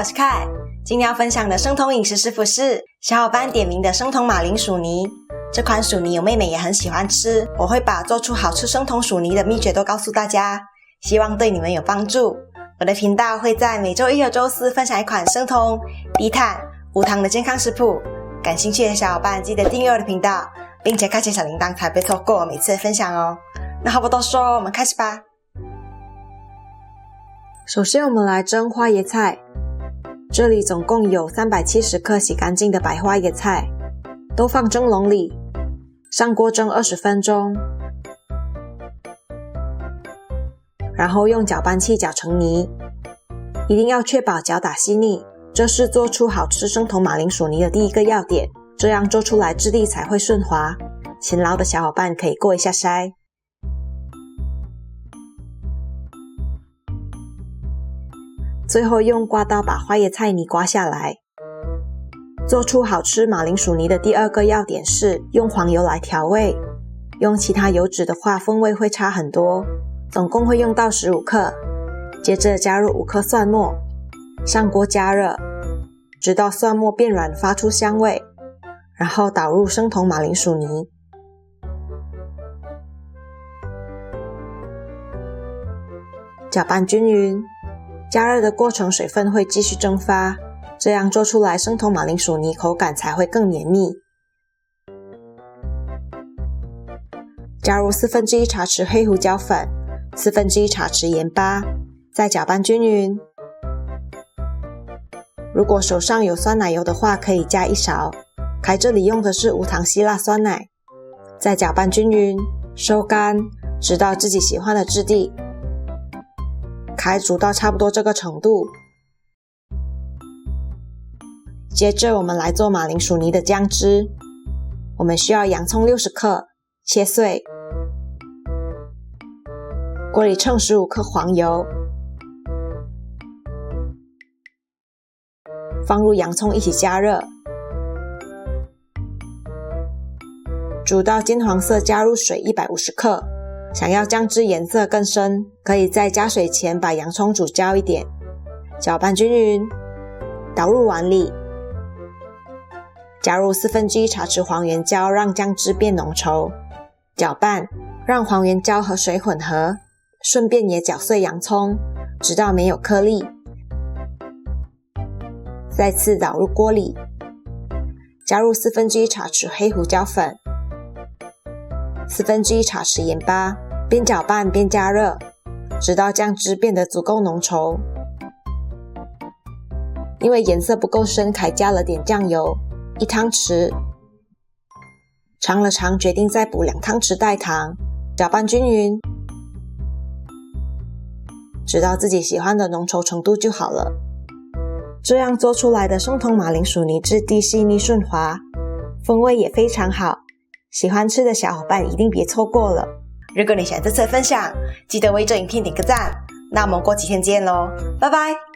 我是凯。今天要分享的生酮饮食食谱是小伙伴点名的生酮马铃薯泥。这款薯泥我妹妹也很喜欢吃，我会把做出好吃生酮薯泥的秘诀都告诉大家，希望对你们有帮助。我的频道会在每周一和周四分享一款生酮、低碳、无糖的健康食谱，感兴趣的小伙伴记得订阅我的频道，并且开启小铃铛才不会错过我每次的分享哦。那话不多说，我们开始吧。首先我们来蒸花椰菜，这里总共有370克洗干净的白花椰菜，都放蒸笼里，上锅蒸20分钟，然后用搅拌器搅成泥，一定要确保搅打细腻，这是做出好吃生酮马铃薯泥的第一个要点，这样做出来质地才会顺滑，勤劳的小伙伴可以过一下筛。最后用刮刀把花椰菜泥刮下来。做出好吃马铃薯泥的第二个要点是用黄油来调味，用其他油脂的话风味会差很多，总共会用到15克。接着加入5克蒜末，上锅加热，直到蒜末变软发出香味，然后倒入生酮马铃薯泥。搅拌均匀，加热的过程水分会继续蒸发，这样做出来生酮马铃薯泥口感才会更绵密。加入1/4茶匙黑胡椒粉，1/4茶匙盐巴，再搅拌均匀。如果手上有酸奶油的话，可以加1勺，凯这里用的是无糖希腊酸奶。再搅拌均匀，收干，直到自己喜欢的质地。凯煮到差不多这个程度。接着我们来做马铃薯泥的酱汁。我们需要洋葱60克，切碎。锅里称15克黄油，放入洋葱一起加热，煮到金黄色，加入水150克。想要酱汁颜色更深，可以在加水前把洋葱煮焦一点。搅拌均匀，倒入碗里，加入1/4茶匙黄原胶，让酱汁变浓稠。搅拌，让黄原胶和水混合，顺便也搅碎洋葱，直到没有颗粒。再次倒入锅里，加入1/4茶匙黑胡椒粉，1/4茶匙盐巴，边搅拌边加热，直到酱汁变得足够浓稠。因为颜色不够深，凯加了点酱油，1汤匙。尝了尝，决定再补2汤匙代糖，搅拌均匀，直到自己喜欢的浓稠程度就好了。这样做出来的生酮马铃薯泥质地细腻顺滑，风味也非常好，喜欢吃的小伙伴一定别错过了。如果你喜欢这次的分享，记得为这影片点个赞。那我们过几天见咯，拜拜。